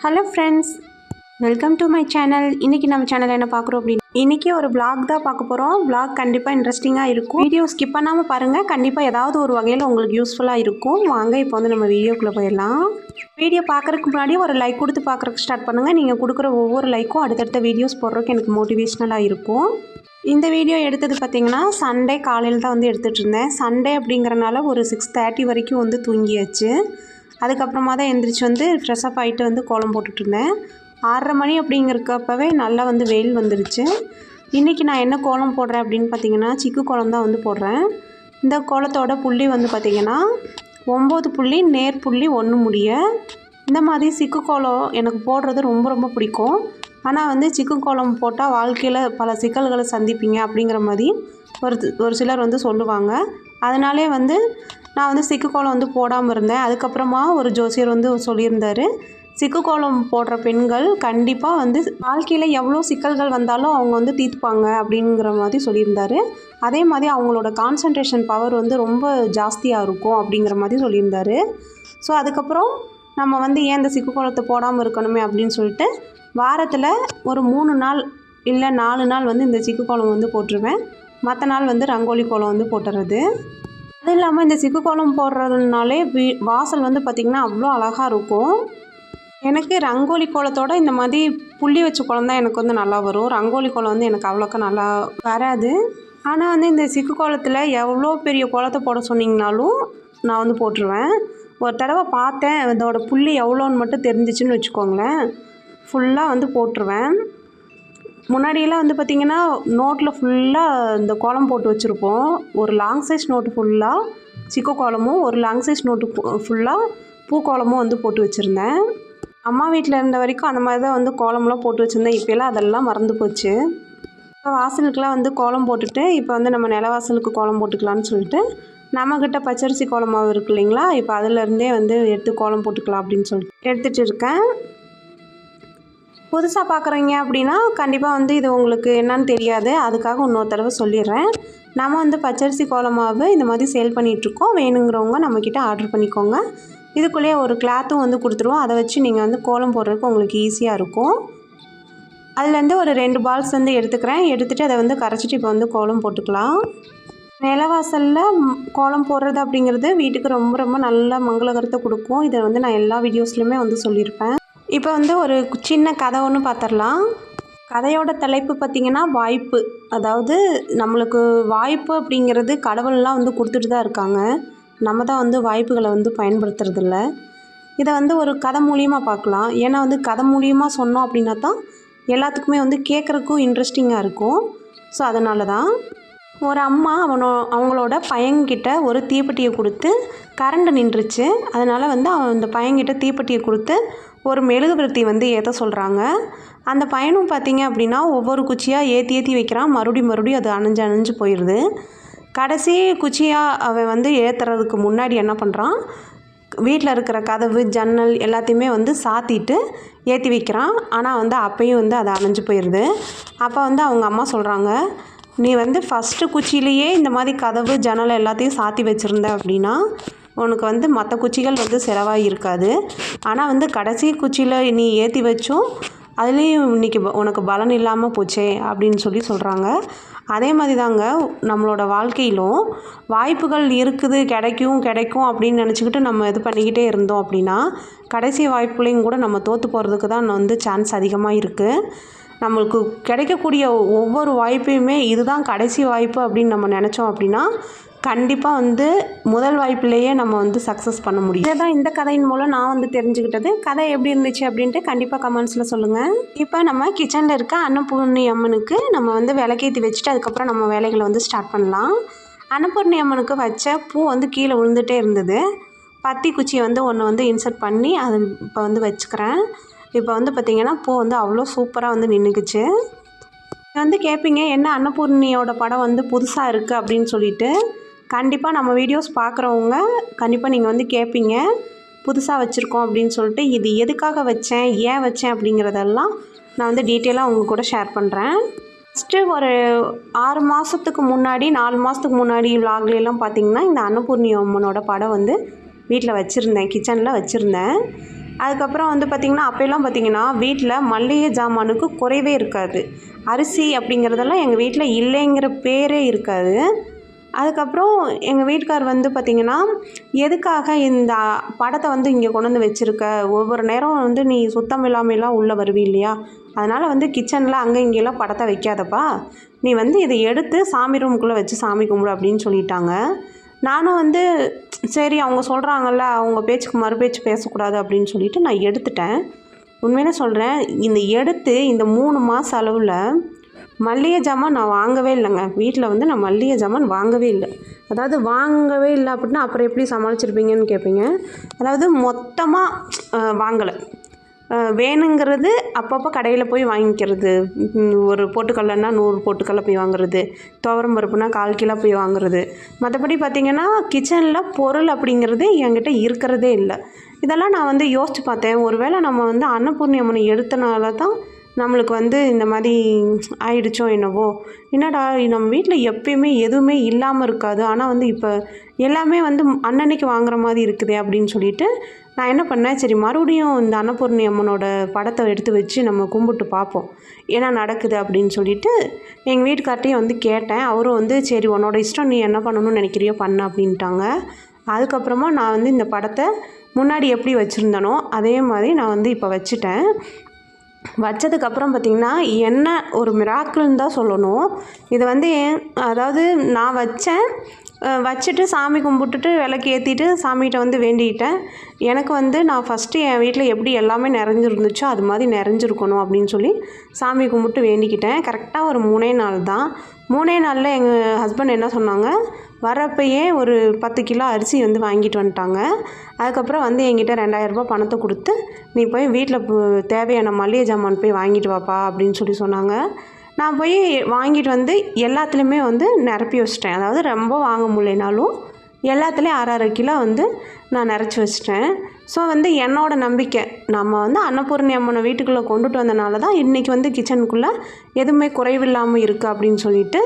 Hello friends, welcome to my channel. இன்றைக்கி நம்ம channel என்ன பார்க்குறோம் அப்படின்னு இன்றைக்கி ஒரு vlog தான் பார்க்க போகிறோம். vlog கண்டிப்பாக இன்ட்ரெஸ்டிங்காக இருக்கும். வீடியோ ஸ்கிப் பண்ணாமல் பாருங்கள். கண்டிப்பாக ஏதாவது ஒரு வகையில் உங்களுக்கு யூஸ்ஃபுல்லாக இருக்கும். வாங்க இப்போ வந்து நம்ம வீடியோக்குள்ளே போயிடலாம். வீடியோ பார்க்குறதுக்கு முன்னாடி ஒரு லைக் கொடுத்து பார்க்குறதுக்கு ஸ்டார்ட் பண்ணுங்கள். நீங்கள் கொடுக்குற ஒவ்வொரு லைக்கும் அடுத்தடுத்த வீடியோஸ் போடுறதுக்கு எனக்கு மோட்டிவேஷ்னலாக இருக்கும். இந்த வீடியோ எடுத்தது பார்த்திங்கன்னா சண்டே காலையில் தான் வந்து எடுத்துகிட்டு இருந்தேன். சண்டே அப்படிங்கிறனால ஒரு 6:30 வரைக்கும் வந்து தூங்கியாச்சு. அதுக்கப்புறமா தான் எந்திரிச்சு வந்து ஃப்ரெஷ்அப் ஆகிட்டு வந்து கோலம் போட்டுட்ருந்தேன். 6:30 மணி அப்படிங்கிறக்கப்பவே நல்லா வந்து வெயில் வந்துருச்சு. இன்றைக்கி நான் என்ன கோலம் போடுறேன் அப்படின்னு பார்த்திங்கன்னா சிக்கு கோலம் தான் வந்து போடுறேன். இந்த கோலத்தோட புள்ளி வந்து பார்த்திங்கன்னா 9 புள்ளி நேர் புள்ளி 1 முடிய. இந்த மாதிரி சிக்கு கோலம் எனக்கு போடுறது ரொம்ப ரொம்ப பிடிக்கும். ஆனால் வந்து சிக்கு கோலம் போட்டால் வாழ்க்கையில் பல சிக்கல்களை சந்திப்பீங்க அப்படிங்கிற மாதிரி ஒரு சிலர் வந்து சொல்லுவாங்க. அதனாலே வந்து நான் வந்து சிக்கு கோலம் வந்து போடாமல் இருந்தேன். அதுக்கப்புறமா ஒரு ஜோசியர் வந்து சொல்லியிருந்தார், சிக்கு கோலம் போடுற பெண்கள் கண்டிப்பாக வந்து வாழ்க்கையில் எவ்வளோ சிக்கல்கள் வந்தாலும் அவங்க வந்து தீர்த்துப்பாங்க அப்படிங்கிற மாதிரி சொல்லியிருந்தார். அதே மாதிரி அவங்களோட கான்சன்ட்ரேஷன் பவர் வந்து ரொம்ப ஜாஸ்தியாக இருக்கும் அப்படிங்கிற மாதிரி சொல்லியிருந்தார். ஸோ அதுக்கப்புறம் நம்ம வந்து ஏன் இந்த சிக்கு கோலத்தை போடாமல் இருக்கணுமே அப்படின்னு சொல்லிட்டு வாரத்தில் ஒரு 3 நாள் இல்லை 4 நாள் வந்து இந்த சிக்கு கோலம் வந்து போட்டுருவேன். மற்ற நாள் வந்து ரங்கோலி கோலம் வந்து போட்டுறது. அதுவும் இல்லாமல் இந்த சிக்கு கோலம் போடுறதுனாலே வாசல் வந்து பார்த்திங்கன்னா அவ்வளோ அழகாக இருக்கும். எனக்கு ரங்கோலி கோலத்தோடு இந்த மாதிரி புள்ளி வச்ச கோலம் தான் எனக்கு வந்து நல்லா வரும். ரங்கோலி கோலம் வந்து எனக்கு அவ்வளோக்கா நல்லா வராது. ஆனால் வந்து இந்த சிக்கு கோலத்தில் எவ்வளோ பெரிய கோலத்தை போட சொன்னிங்கனாலும் நான் வந்து போட்டுருவேன். ஒரு தடவை பார்த்தேன், இதோட புள்ளி எவ்வளோன்னு மட்டும் தெரிஞ்சிச்சுன்னு வச்சுக்கோங்களேன், ஃபுல்லாக வந்து போட்டுருவேன். முன்னாடியெல்லாம் வந்து பார்த்திங்கன்னா நோட்டில் ஃபுல்லாக இந்த கோலம் போட்டு வச்சுருப்போம். ஒரு லாங் சைஸ் நோட்டு ஃபுல்லாக சிக்கு கோலமும், ஒரு லாங் சைஸ் நோட்டு ஃபுல்லாக பூக்கோலமும் வந்து போட்டு வச்சுருந்தேன். அம்மா வீட்டில் இருந்த வரைக்கும் அந்த மாதிரி தான் வந்து கோலம்லாம் போட்டு வச்சுருந்தேன். இப்போலாம் அதெல்லாம் மறந்து போச்சு. இப்போ வாசலுக்கெலாம் வந்து கோலம் போட்டுட்டு இப்போ வந்து நம்ம நிலவாசலுக்கு கோலம் போட்டுக்கலான்னு சொல்லிட்டு நம்மக்கிட்ட பச்சரிசி கோலம் மாவு இருக்குது இல்லைங்களா, இப்போ அதிலேருந்தே வந்து எடுத்து கோலம் போட்டுக்கலாம் அப்படின்னு சொல்லிட்டு எடுத்துகிட்டு இருக்கேன். புதுசாக பார்க்குறீங்க அப்படின்னா கண்டிப்பாக வந்து இது உங்களுக்கு என்னன்னு தெரியாது. அதுக்காக இன்னொரு தடவை சொல்லிடுறேன். நம்ம வந்து பச்சரிசி கோலம் மாவு இந்த மாதிரி சேல் பண்ணிகிட்ருக்கோம். வேணுங்கிறவங்க நம்மக்கிட்ட ஆர்டர் பண்ணிக்கோங்க. இதுக்குள்ளேயே ஒரு கிளாத்தும் வந்து கொடுத்துருவோம். அதை வச்சு நீங்கள் வந்து கோலம் போடுறதுக்கு உங்களுக்கு ஈஸியாக இருக்கும். அதுலேருந்து ஒரு 2 பால்ஸ் வந்து எடுத்துக்கிறேன். எடுத்துகிட்டு அதை வந்து கரைச்சிட்டு இப்போ வந்து கோலம் போட்டுக்கலாம். நிலவாசலில் கோலம் போடுறது அப்படிங்கிறது வீட்டுக்கு ரொம்ப ரொம்ப நல்ல மங்களகரத்தை கொடுக்கும். இதை வந்து நான் எல்லா வீடியோஸ்லையுமே வந்து சொல்லியிருப்பேன். இப்போ வந்து ஒரு சின்ன கதை ஒன்று பார்த்துடலாம். கதையோட தலைப்பு பார்த்திங்கன்னா வாய்ப்பு. அதாவது நம்மளுக்கு வாய்ப்பு அப்படிங்கிறது கடவுள்லாம் வந்து கொடுத்துட்டு தான் இருக்காங்க. நம்ம தான் வந்து வாய்ப்புகளை வந்து பயன்படுத்துறதில்ல. இதை வந்து ஒரு கதை மூலியமாக பார்க்கலாம். ஏன்னா வந்து கதை மூலியமாக சொன்னோம் அப்படின்னா தான் எல்லாத்துக்குமே வந்து கேட்குறக்கும் இன்ட்ரெஸ்டிங்காக இருக்கும். ஸோ அதனால தான் ஒரு அம்மா அவங்களோட பையன்கிட்ட ஒரு தீப்பெட்டியை கொடுத்து கரண்ட் நின்றுச்சு. அதனால் வந்து அந்த பையன்கிட்ட தீப்பெட்டியை கொடுத்து ஒரு மெழுகுவர்த்தி வந்து ஏற்ற சொல்கிறாங்க. அந்த பையனும் பார்த்திங்க அப்படின்னா ஒவ்வொரு குச்சியாக ஏற்றி வைக்கிறான். மறுபடியும் அது அணைஞ்சு போயிடுது. கடைசி குச்சியாக அவன் வந்து ஏற்றுறதுக்கு முன்னாடி என்ன பண்ணுறான், வீட்டில் இருக்கிற கதவு ஜன்னல் எல்லாத்தையுமே வந்து சாத்திட்டு ஏற்றி வைக்கிறான். ஆனால் வந்து அப்பையும் வந்து அது அணைஞ்சு போயிடுது. அப்போ வந்து அவங்க அம்மா சொல்கிறாங்க, நீ வந்து ஃபஸ்ட்டு குச்சியிலேயே இந்த மாதிரி கதவு ஜன்னல் எல்லாத்தையும் சாத்தி வச்சுருந்த அப்படின்னா உனக்கு வந்து மற்ற குச்சிகள் வந்து செலவாகி இருக்காது. ஆனால் வந்து கடைசி குச்சியில் நீ ஏற்றி வச்சும் அதுலேயும் இன்றைக்கி உனக்கு பலன் இல்லாமல் போச்சே அப்படின்னு சொல்கிறாங்க. அதே மாதிரி தாங்க நம்மளோட வாழ்க்கையிலும் வாய்ப்புகள் இருக்குது, கிடைக்கும் அப்படின்னு நினச்சிக்கிட்டு நம்ம இது பண்ணிக்கிட்டே இருந்தோம் அப்படின்னா கடைசி வாய்ப்புகளையும் கூட நம்ம தோற்று போகிறதுக்கு தான் வந்து சான்ஸ் அதிகமாக இருக்குது. நம்மளுக்கு கிடைக்கக்கூடிய ஒவ்வொரு வாய்ப்பையுமே இதுதான் கடைசி வாய்ப்பு அப்படின்னு நம்ம நினச்சோம் அப்படின்னா கண்டிப்பாக வந்து முதல் வாய்ப்புலேயே நம்ம வந்து சக்ஸஸ் பண்ண முடியும். இதை தான் இந்த கதையின் மூலம் நான் வந்து தெரிஞ்சுக்கிட்டது. கதை எப்படி இருந்துச்சு அப்படின்ட்டு கண்டிப்பாக கமெண்ட்ஸில் சொல்லுங்கள். இப்போ நம்ம கிச்சனில் இருக்க அன்னபூர்ணி அம்மனுக்கு நம்ம வந்து விளக்கேற்றி வச்சுட்டு அதுக்கப்புறம் நம்ம வேலைகளை வந்து ஸ்டார்ட் பண்ணலாம். அன்னபூர்ணி அம்மனுக்கு வச்ச பூ வந்து கீழே விழுந்துகிட்டே இருந்தது. பத்தி குச்சியை வந்து ஒன்று வந்து இன்சர்ட் பண்ணி அது இப்போ வந்து வச்சுக்கிறேன். இப்போ வந்து பார்த்திங்கன்னா பூ வந்து அவ்வளோ சூப்பராக வந்து நின்றுக்குச்சு. வந்து கேட்பீங்க, என்ன அன்னபூர்ணியோட படம் வந்து புதுசாக இருக்குது அப்படின்னு சொல்லிட்டு. கண்டிப்பாக நம்ம வீடியோஸ் பார்க்குறவங்க கண்டிப்பாக நீங்கள் வந்து கேட்பீங்க, புதுசாக வச்சுருக்கோம் அப்படின்னு சொல்லிட்டு. இது எதுக்காக வச்சேன், ஏன் வச்சேன் அப்படிங்கிறதெல்லாம் நான் வந்து டீட்டெயிலாக உங்கள் கூட ஷேர் பண்ணுறேன். ஃபஸ்ட்டு ஒரு 6 மாதத்துக்கு முன்னாடி 4 மாதத்துக்கு முன்னாடி விலாக்லாம் பார்த்திங்கன்னா இந்த அன்னபூர்ணி அம்மனோட படம் வந்து வீட்டில் வச்சுருந்தேன், கிச்சனில் வச்சுருந்தேன். அதுக்கப்புறம் வந்து பார்த்திங்கன்னா அப்போல்லாம் பார்த்திங்கன்னா வீட்டில் மளிகை ஜாமானுக்கு குறைவே இருக்காது. அரிசி அப்படிங்கிறதெல்லாம் எங்கள் வீட்டில் இல்லைங்கிற பேரே இருக்காது. அதுக்கப்புறம் எங்கள் வீட்டுக்கார் வந்து பார்த்திங்கன்னா, எதுக்காக இந்த படத்தை வந்து இங்கே கொண்டு வந்து வச்சுருக்க? ஒவ்வொரு நேரம் வந்து நீ சுத்தம் இல்லாமலாம் உள்ளே வருவி இல்லையா? அதனால் வந்து கிச்சனில் அங்கே இங்கேலாம் படத்தை வைக்காதப்பா. நீ வந்து இதை எடுத்து சாமி ரூமுக்குள்ளே வச்சு சாமி கும்பிடு அப்படின்னு சொல்லிட்டாங்க. நானும் வந்து சரி அவங்க சொல்கிறாங்கல்ல, அவங்க பேச்சுக்கு மறுபேச்சு பேசக்கூடாது அப்படின்னு சொல்லிட்டு நான் எடுத்துட்டேன். உண்மையிலே சொல்கிறேன், இந்த எடுத்து இந்த 3 மாத அளவில் மல்லிகை ஜாமான் நான் வாங்கவே இல்லைங்க. வீட்டில் வந்து நான் மல்லிகை ஜாமான் வாங்கவே இல்லை. அதாவது வாங்கவே இல்லை அப்படின்னா அப்புறம் எப்படி சமாளிச்சிருப்பீங்கன்னு கேட்பீங்க. அதாவது மொத்தமாக வாங்கலை. வேணுங்கிறது அப்பப்போ கடையில் போய் வாங்கிக்கிறது. ஒரு பொட்டுக்கடலைன்னா 100 பொட்டுக்கடலை போய் வாங்குறது, துவரம் பருப்புனா 1/4 கிலோ போய் வாங்குறது. மற்றபடி பார்த்திங்கன்னா கிச்சனில் பொருள் அப்படிங்கிறது என்கிட்ட இருக்கிறதே இல்லை. இதெல்லாம் நான் வந்து யோசித்து பார்த்தேன். ஒருவேளை நம்ம வந்து அன்னபூர்ணி அம்மனை எடுத்தனால தான் நம்மளுக்கு வந்து இந்த மாதிரி ஆயிடுச்சோ என்னவோ. என்னடா நம்ம வீட்டில் எப்பயுமே எதுவுமே இல்லாமல் இருக்காது, ஆனால் வந்து இப்போ எல்லாமே வந்து அன்னன்னைக்கு வாங்குற மாதிரி இருக்குதே அப்படின்னு சொல்லிட்டு நான் என்ன பண்ணேன், சரி மறுபடியும் இந்த அன்னபூர்ணி அம்மனோட படத்தை எடுத்து வச்சு நம்ம கும்பிட்டு பார்ப்போம் என்ன நடக்குது அப்படின்னு சொல்லிட்டு எங்கள் வீட்டுக்கார்ட்டையும் வந்து கேட்டேன். அவரும் வந்து சரி உன்னோட இஷ்டம், நீ என்ன பண்ணணும்னு நினைக்கிறியோ பண்ண அப்படின்ட்டாங்க. அதுக்கப்புறமா நான் வந்து இந்த படத்தை முன்னாடி எப்படி வச்சுருந்தனோ அதே மாதிரி நான் வந்து இப்போ வச்சுட்டேன். வச்சதுக்கப்புறம் பார்த்திங்கன்னா என்ன ஒரு மிராக்கிள்னு தான் சொல்லணும். இது வந்து அதாவது நான் வச்சுட்டு சாமி கும்பிட்டுட்டு விளக்கு ஏற்றிட்டு சாமிகிட்ட வந்து வேண்டிக்கிட்டேன். எனக்கு வந்து நான் ஃபஸ்ட்டு என் வீட்டில் எப்படி எல்லாமே நிறைஞ்சிருந்துச்சோ அது மாதிரி நிறைஞ்சிருக்கணும் அப்படின்னு சொல்லி சாமி கும்பிட்டு வேண்டிக்கிட்டேன். கரெக்டாக ஒரு 3 நாள் தான். 3 நாளில் எங்கள் ஹஸ்பண்ட் என்ன சொன்னாங்க, வரப்பையே ஒரு 10 கிலோ அரிசி வந்து வாங்கிட்டு வந்துட்டாங்க. அதுக்கப்புறம் வந்து என்கிட்ட 2000 ரூபாய் பணத்தை கொடுத்து நீ போய் வீட்டில் தேவையான மளிகை ஜாமான் போய் வாங்கிட்டு வாப்பா அப்படின்னு சொல்லி சொன்னாங்க. நான் போய் வாங்கிட்டு வந்து எல்லாத்துலேயுமே வந்து நிரப்பி வச்சிட்டேன். அதாவது ரொம்ப வாங்க முடியலனாலும் எல்லாத்துலேயும் 1/2 கிலோ வந்து நான் நிறச்சி வச்சிட்டேன். ஸோ வந்து என்னோடய நம்பிக்கை, நம்ம வந்து அன்னபூர்ணி அம்மனை வீட்டுக்குள்ளே கொண்டுட்டு வந்தனால தான் இன்றைக்கி வந்து கிச்சனுக்குள்ளே எதுவுமே குறைவில்லாமல் இருக்குது அப்படின்னு சொல்லிட்டு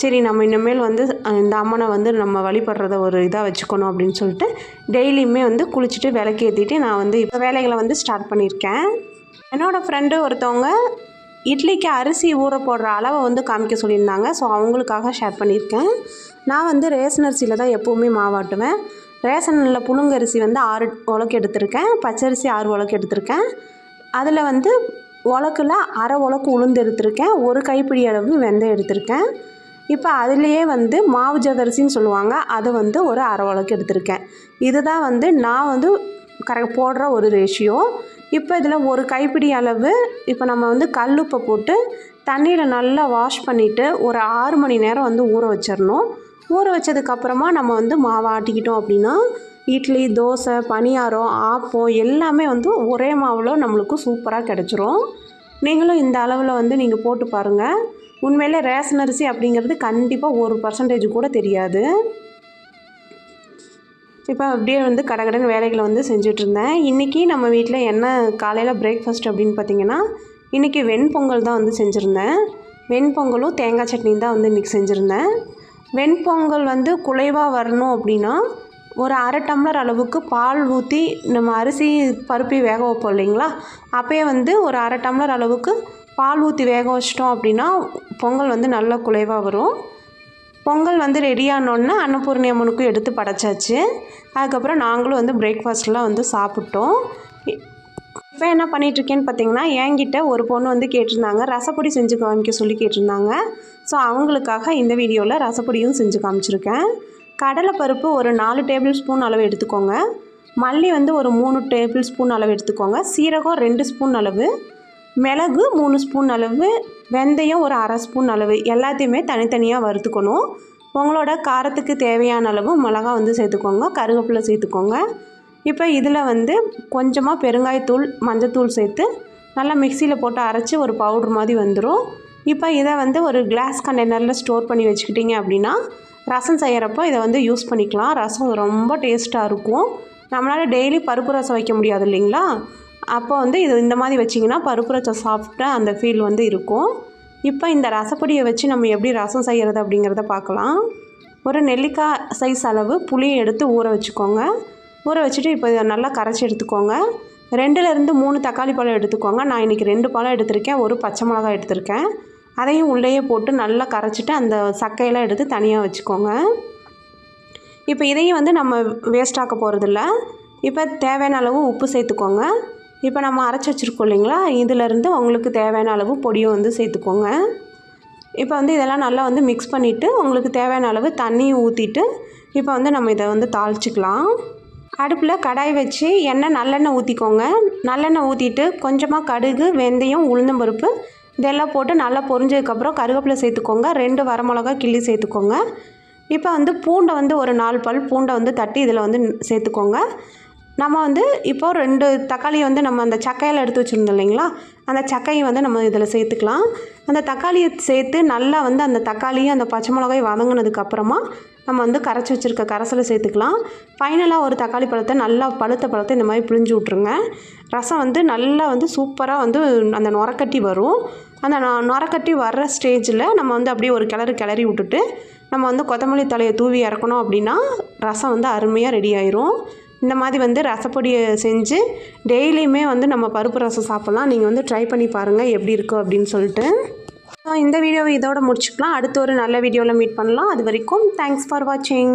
சரி நம்ம இனிமேல் வந்து இந்த அம்மனை வந்து நம்ம வழிபடுறத ஒரு இதாக வச்சுக்கணும் அப்படின்னு சொல்லிட்டு டெய்லியுமே வந்து குளிச்சுட்டு விளக்கேற்றிட்டு நான் வந்து இப்போ வேலைகளை வந்து ஸ்டார்ட் பண்ணியிருக்கேன். என்னோடய ஃப்ரெண்டு ஒருத்தவங்க இட்லிக்கு அரிசி ஊற போடுற அளவை வந்து காமிக்க சொல்லியிருந்தாங்க. ஸோ அவங்களுக்காக ஷேர் பண்ணியிருக்கேன். நான் வந்து ரேஷன் அரிசியில் தான் எப்போவுமே மாவாட்டுவேன். ரேஷனில் புழுங்கரிசி வந்து 6 உலக்கு எடுத்திருக்கேன், பச்சரிசி 6 உலக்கு எடுத்திருக்கேன். அதில் வந்து உலக்கில் 1/2 உலக்கு உளுந்து எடுத்திருக்கேன், 1 கைப்பிடி அளவு வெந்தயம் எடுத்திருக்கேன். இப்போ அதுலேயே வந்து மாவு ஜவ்வரிசின்னு சொல்லுவாங்க, அதை வந்து ஒரு 1/2 உலக்கு எடுத்திருக்கேன். இதுதான் வந்து நான் வந்து போடுற ஒரு ரேஷியோ. இப்போ இதில் 1 கைப்பிடி அளவு இப்போ நம்ம வந்து கல்லுப்பை போட்டு தண்ணியில் நல்லா வாஷ் பண்ணிவிட்டு ஒரு 6 மணி நேரம் வந்து ஊற வச்சிடணும். ஊற வச்சதுக்கப்புறமா நம்ம வந்து மாவை ஆட்டிக்கிட்டோம் அப்படின்னா இட்லி, தோசை, பணியாரம், ஆப்பம் எல்லாமே வந்து ஒரே மாவில் நம்மளுக்கு சூப்பராக கிடச்சிரும். நீங்களும் இந்த அளவில் வந்து நீங்கள் போட்டு பாருங்கள். உண்மையிலே ரேஷன் அரிசி அப்படிங்கிறது கண்டிப்பாக 1% கூட தெரியாது. இப்போ அப்படியே வந்து கடகடன்னு வேலைகளை வந்து செஞ்சிட்ருந்தேன். இன்றைக்கி நம்ம வீட்டில் என்ன காலையில் பிரேக்ஃபாஸ்ட் அப்படின்னு பார்த்திங்கன்னா, இன்றைக்கி வெண்பொங்கல் தான் வந்து செஞ்சுருந்தேன். வெண்பொங்கலும் தேங்காய் சட்னியும் தான் வந்து இன்றைக்கி செஞ்சுருந்தேன். வெண்பொங்கல் வந்து குலைவாக வரணும் அப்படின்னா ஒரு 1/2 டம்ளர் அளவுக்கு பால் ஊற்றி நம்ம அரிசி பருப்பி வேக வைப்போம் இல்லைங்களா, அப்போயே வந்து ஒரு 1/2 டம்ளர் அளவுக்கு பால் ஊற்றி வேக வச்சிட்டோம் அப்படின்னா பொங்கல் வந்து நல்லா குலைவாக வரும். பொங்கல் வந்து ரெடியானோடனே அன்னபூர்ணி அம்மனுக்கும் எடுத்து படைச்சாச்சு. அதுக்கப்புறம் நாங்களும் வந்து பிரேக்ஃபாஸ்ட்லாம் வந்து சாப்பிட்டோம். இப்போ என்ன பண்ணிகிட்ருக்கேன்னு பார்த்தீங்கன்னா, என்கிட்ட ஒரு பொண்ணு வந்து கேட்டிருந்தாங்க, ரசப்பொடி செஞ்சு காமிக்க சொல்லி கேட்டிருந்தாங்க. ஸோ அவங்களுக்காக இந்த வீடியோவில் ரசப்பொடியும் செஞ்சு காமிச்சிருக்கேன். கடலைப்பருப்பு ஒரு 4 டேபிள் ஸ்பூன் அளவு எடுத்துக்கோங்க. மல்லி வந்து ஒரு 3 டேபிள் ஸ்பூன் அளவு எடுத்துக்கோங்க. சீரகம் 2 ஸ்பூன் அளவு, மிளகு 3 ஸ்பூன் அளவு, வெந்தயம் ஒரு 1/2 ஸ்பூன் அளவு, எல்லாத்தையுமே தனித்தனியாக வறுத்துக்கணும். உங்களோட காரத்துக்கு தேவையான அளவு மிளகா வந்து சேர்த்துக்கோங்க, கருவேப்பிலை சேர்த்துக்கோங்க. இப்போ இதில் வந்து கொஞ்சமாக பெருங்காயத்தூள், மஞ்சத்தூள் சேர்த்து நல்லா மிக்சியில் போட்டு அரைச்சி ஒரு பவுட்ரு மாதிரி வந்துடும். இப்போ இதை வந்து ஒரு கிளாஸ் கண்டெய்னரில் ஸ்டோர் பண்ணி வச்சுக்கிட்டிங்க அப்படின்னா ரசம் செய்கிறப்போ இதை வந்து யூஸ் பண்ணிக்கலாம். ரசம் ரொம்ப டேஸ்ட்டாக இருக்கும். நம்மளால் டெய்லி பருப்பு ரசம் வைக்க முடியாது இல்லைங்களா, அப்போ வந்து இது இந்த மாதிரி வச்சிங்கன்னா பருப்பு ரசம் சாப்பிட்ட அந்த ஃபீல் வந்து இருக்கும். இப்போ இந்த ரசப்பொடியை வச்சு நம்ம எப்படி ரசம் செய்கிறது அப்படிங்கிறத பார்க்கலாம். ஒரு நெல்லிக்காய் சைஸ் அளவு புளியை எடுத்து ஊற வச்சுக்கோங்க. ஊற வச்சுட்டு இப்போ இதை நல்லா கரைச்சி எடுத்துக்கோங்க. 2லேருந்து 3 தக்காளி பழம் எடுத்துக்கோங்க. நான் இன்றைக்கி 2 பழம் எடுத்திருக்கேன், ஒரு பச்சை மிளகாய் எடுத்திருக்கேன். அதையும் உள்ளேயே போட்டு நல்லா கரைச்சிட்டு அந்த சக்கையெல்லாம் எடுத்து தனியாக வச்சுக்கோங்க. இப்போ இதையும் வந்து நம்ம வேஸ்ட் ஆக்க போகிறதில்ல. இப்போ தேவையான அளவு உப்பு சேர்த்துக்கோங்க. இப்போ நம்ம அரைச்சி வச்சுருக்கோம் இல்லைங்களா, இதிலேருந்து உங்களுக்கு தேவையான அளவு பொடியும் வந்து சேர்த்துக்கோங்க. இப்போ வந்து இதெல்லாம் நல்லா வந்து மிக்ஸ் பண்ணிவிட்டு உங்களுக்கு தேவையான அளவு தண்ணியும் ஊற்றிட்டு இப்போ வந்து நம்ம இதை வந்து தாளிச்சிக்கலாம். அடுப்பில் கடாய் வச்சு நல்லெண்ணெய் ஊற்றிக்கோங்க. நல்லெண்ணெய் ஊற்றிட்டு கொஞ்சமாக கடுகு, வெந்தயம், உளுந்தம்பருப்பு இதெல்லாம் போட்டு நல்லா பொரிஞ்சதுக்கப்புறம் கருவேப்பிலை சேர்த்துக்கோங்க. 2 வரமிளகா கிள்ளி சேர்த்துக்கோங்க. இப்போ வந்து பூண்டை வந்து ஒரு 4 பல் பூண்டை வந்து தட்டி இதில் வந்து சேர்த்துக்கோங்க. நம்ம வந்து இப்போது 2 தக்காளியை வந்து நம்ம அந்த சக்கையில் எடுத்து வச்சுருந்தோம் இல்லைங்களா, அந்த சக்கையை வந்து நம்ம இதில் சேர்த்துக்கலாம். அந்த தக்காளியை சேர்த்து நல்லா வந்து அந்த தக்காளியும் அந்த பச்சை மிளகாய் வதங்கினதுக்கப்புறமா நம்ம வந்து கரைச்சி வச்சுருக்க கரைசலை சேர்த்துக்கலாம். ஃபைனலாக ஒரு தக்காளி பழத்தை நல்லா பழுத்த பழத்தை இந்த மாதிரி பிழிஞ்சு விட்ருங்க. ரசம் வந்து நல்லா வந்து சூப்பராக வந்து அந்த நுரக்கட்டி வரும். அந்த நுரக்கட்டி வர்ற ஸ்டேஜில் நம்ம வந்து அப்படியே ஒரு கிளறி விட்டுட்டு நம்ம வந்து கொத்தமல்லி தலையை தூவி இறக்கணும் அப்படின்னா ரசம் வந்து அருமையாக ரெடி ஆயிரும். இந்த மாதிரி வந்து ரசப்பொடியை செஞ்சு டெய்லியுமே வந்து நம்ம பருப்பு ரசம் சாப்பிட்லாம். நீங்கள் வந்து ட்ரை பண்ணி பாருங்கள் எப்படி இருக்கும் அப்படின்னு சொல்லிட்டு. இந்த வீடியோவை இதோட முடிச்சுக்கலாம். அடுத்த ஒரு நல்ல வீடியோவில் மீட் பண்ணலாம். அது வரைக்கும் தேங்க்ஸ் ஃபார் வாட்சிங்.